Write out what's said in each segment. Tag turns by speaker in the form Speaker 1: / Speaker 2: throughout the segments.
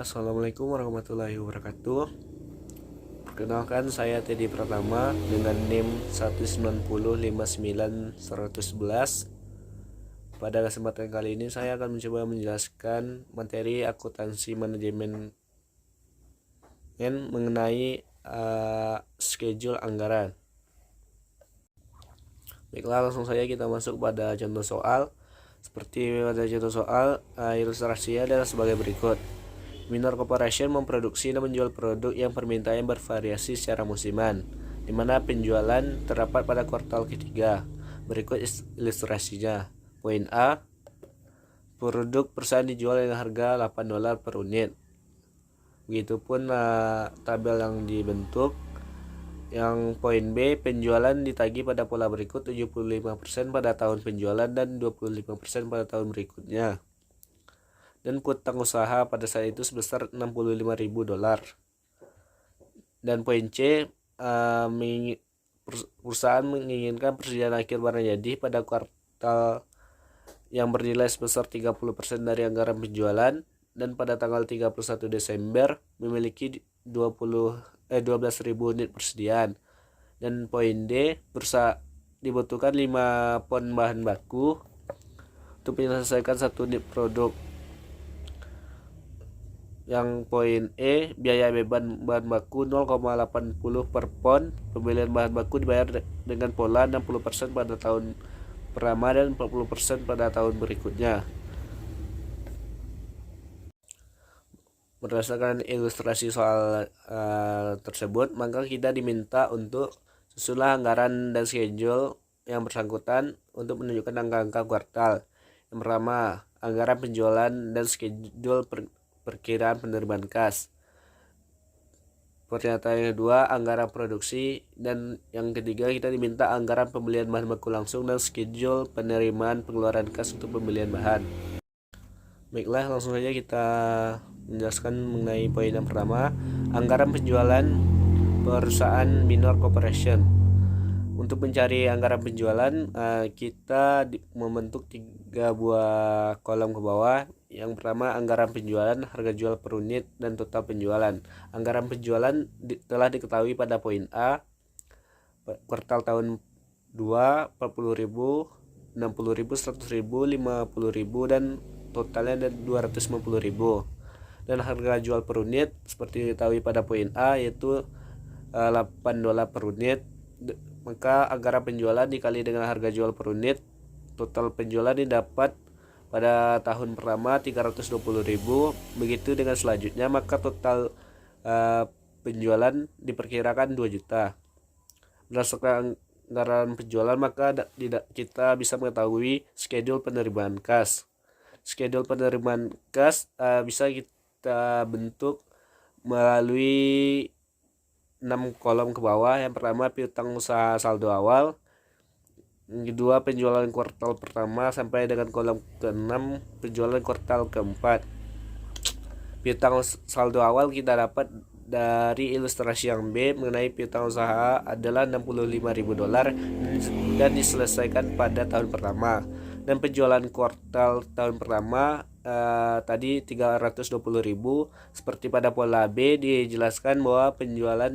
Speaker 1: Assalamualaikum warahmatullahi wabarakatuh. Perkenalkan, saya Teddy Pratama dengan NIM 1905911. Pada kesempatan kali ini saya akan mencoba menjelaskan materi akuntansi manajemen mengenai schedule anggaran. Baiklah, langsung saja kita masuk pada contoh soal. Seperti pada contoh soal, ilustrasinya adalah sebagai berikut. Minor Corporation memproduksi dan menjual produk yang permintaannya bervariasi secara musiman, di mana penjualan terdapat pada kuartal ketiga. Berikut ilustrasinya. Poin A, produk perusahaan dijual dengan harga $8 per unit. Begitupun tabel yang dibentuk. Yang poin B, penjualan ditagih pada pola berikut: 75% pada tahun penjualan dan 25% pada tahun berikutnya. Dan piutang usaha pada saat itu sebesar $65.000. Dan poin C, perusahaan menginginkan persediaan akhir barang jadi pada kuartal yang bernilai sebesar 30% dari anggaran penjualan dan pada tanggal 31 Desember memiliki 12.000 unit persediaan. Dan poin D, perusahaan dibutuhkan 5 pon bahan baku untuk menyelesaikan 1 unit produk. Yang poin E, biaya beban bahan baku 0,80 per pon. Pembelian bahan baku dibayar dengan pola 60% pada tahun pertama dan 40% pada tahun berikutnya. Berdasarkan ilustrasi soal tersebut, maka kita diminta untuk susunlah anggaran dan schedule yang bersangkutan untuk menunjukkan angka-angka kuartal. Yang pertama, anggaran penjualan dan schedule perkiraan penerimaan kas. Pernyataan yang kedua, anggaran produksi. Dan yang ketiga, kita diminta anggaran pembelian bahan baku langsung dan schedule penerimaan pengeluaran kas untuk pembelian bahan. Baiklah, langsung saja kita menjelaskan mengenai poin yang pertama, anggaran penjualan perusahaan minor corporation. Untuk mencari anggaran penjualan, kita membentuk 3 buah kolom ke bawah. Yang pertama, anggaran penjualan, harga jual per unit, dan total penjualan. Anggaran penjualan telah diketahui pada poin A, kuartal tahun 2, 40.000, 60.000, 100.000, 50.000, dan totalnya 250.000. Dan harga jual per unit seperti diketahui pada poin A, yaitu $8 per unit. Maka anggaran penjualan dikali dengan harga jual per unit, total penjualan didapat pada tahun pertama 320.000. Begitu dengan selanjutnya, maka total penjualan diperkirakan 2 juta. Berdasarkan anggaran penjualan, maka kita bisa mengetahui schedule penerimaan kas. Schedule penerimaan kas bisa kita bentuk melalui 6 kolom ke bawah. Yang pertama, piutang usaha saldo awal. Yang kedua, penjualan kuartal pertama sampai dengan kolom ke-6, penjualan kuartal ke-4. Piutang saldo awal kita dapat dari ilustrasi yang B, mengenai piutang usaha adalah $65.000 dan diselesaikan pada tahun pertama. Dan penjualan kuartal tahun pertama tadi 320.000. Seperti pada pola B dijelaskan bahwa penjualan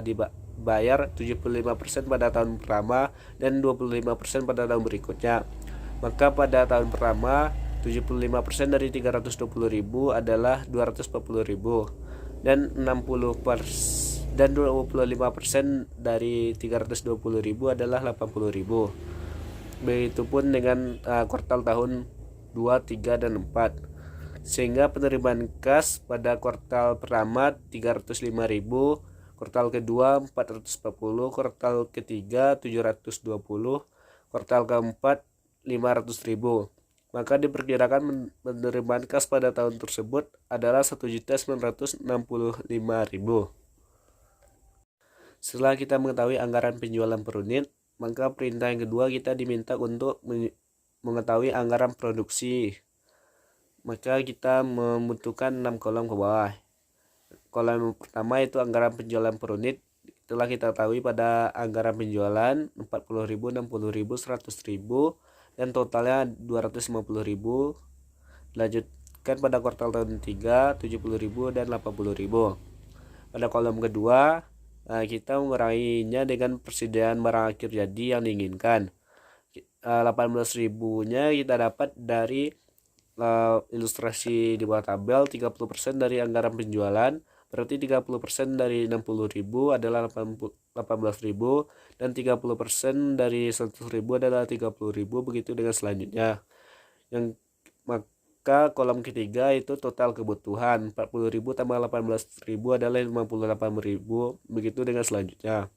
Speaker 1: dibayar 75% pada tahun pertama dan 25% pada tahun berikutnya. Maka pada tahun pertama 75% dari 320.000 adalah 240.000 dan 25% dari 320.000 adalah 80.000. Begitupun dengan kuartal tahun 2, 3, dan 4. Sehingga penerimaan kas pada kuartal pertama 305.000, kuartal kedua 440, kuartal ketiga 720, kuartal keempat 500.000. Maka diperkirakan penerimaan kas pada tahun tersebut adalah 1.965.000. Setelah kita mengetahui anggaran penjualan per unit, maka perintah yang kedua kita diminta untuk mengetahui anggaran produksi. Maka kita membutuhkan 6 kolom ke bawah. Kolom pertama itu anggaran penjualan per unit. Telah kita ketahui pada anggaran penjualan 40.000, 60.000, 100.000, dan totalnya 250.000. Lanjut dilanjutkan pada kuartal tahun 3, 70.000 dan 80.000. Pada kolom kedua, kita menguranginya dengan persediaan barang akhir jadi yang diinginkan. 18.000-nya kita dapat dari ilustrasi di bawah tabel. 30% dari anggaran penjualan, berarti 30% dari 60.000 adalah 18.000, dan 30% dari 100.000 adalah 30.000, begitu dengan selanjutnya. Maka kolom ketiga itu total kebutuhan, 40.000 tambah 18.000 adalah 58.000, begitu dengan selanjutnya.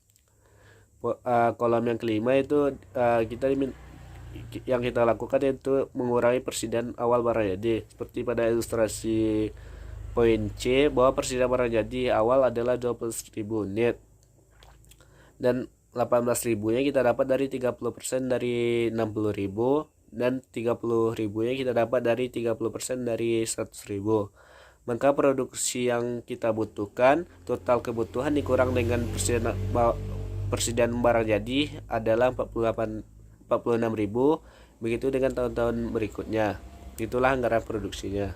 Speaker 1: Kolom yang kelima itu yang kita lakukan yaitu mengurangi persediaan awal barang jadi, seperti pada ilustrasi poin C, bahwa persediaan barang jadi awal adalah 12.000 unit, dan 18.000-nya kita dapat dari 30% dari 60.000, dan 30.000-nya kita dapat dari 30% dari 100.000. Maka produksi yang kita butuhkan, total kebutuhan dikurang dengan persediaan barang jadi adalah 46.000, begitu dengan tahun-tahun berikutnya. Itulah anggaran produksinya.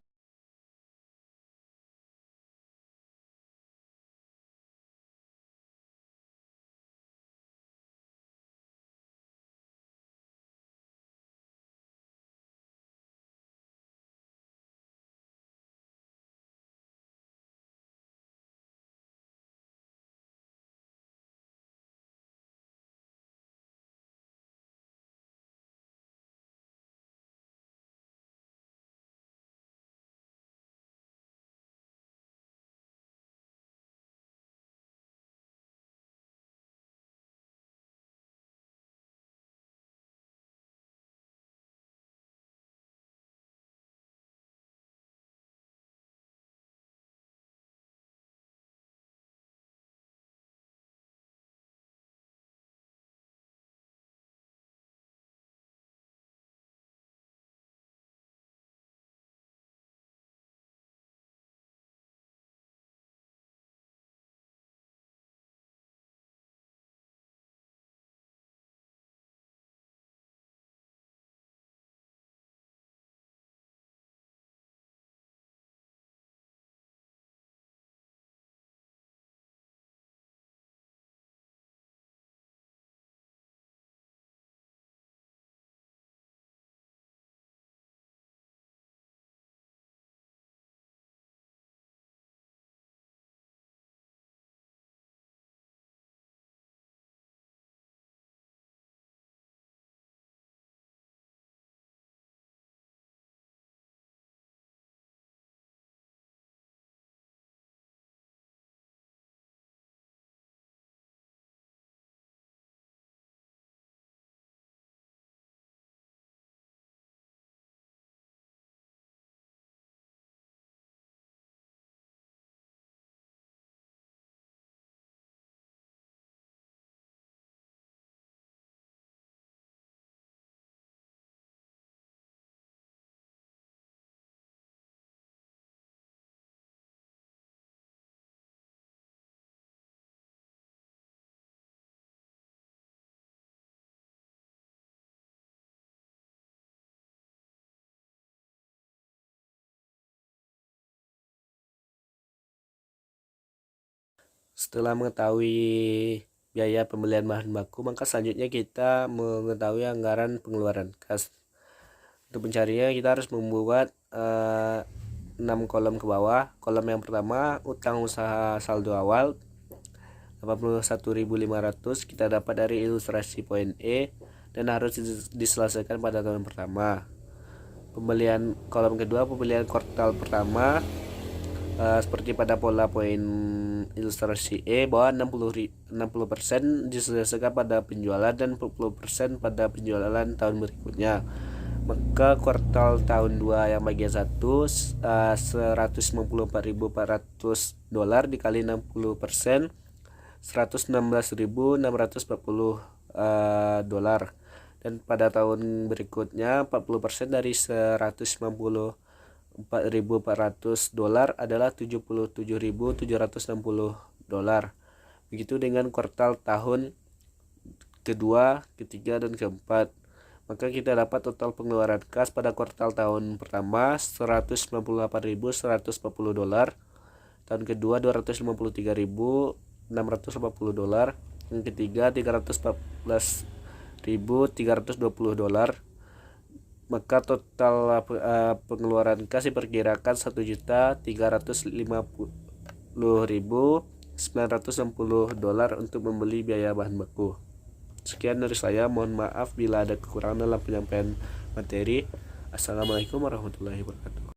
Speaker 1: Setelah mengetahui biaya pembelian bahan baku, maka selanjutnya kita mengetahui anggaran pengeluaran kas. Untuk mencarinya kita harus membuat 6 kolom ke bawah. Kolom yang pertama, utang usaha saldo awal 81.500 kita dapat dari ilustrasi poin E dan harus diselesaikan pada tahun pertama. Pembelian kolom kedua, pembelian kuartal pertama, seperti pada pola poin ilustrasi E, bahwa 60% diselesaikan pada penjualan dan 40% pada penjualan tahun berikutnya. Maka kuartal tahun 2 yang bagian 1, $194.400 dikali 60%, $116.640, dan pada tahun berikutnya 40% dari $194.400 adalah $77.760. Begitu dengan kuartal tahun kedua, ketiga, dan keempat. maka kita dapat total pengeluaran kas pada kuartal tahun pertama $198.140, tahun kedua $253.680, yang ketiga $314.320. Maka total pengeluaran kas diperkirakan $1.330.960 untuk membeli biaya bahan baku. Sekian dari saya, mohon maaf bila ada kekurangan dalam penyampaian materi. Assalamualaikum warahmatullahi wabarakatuh.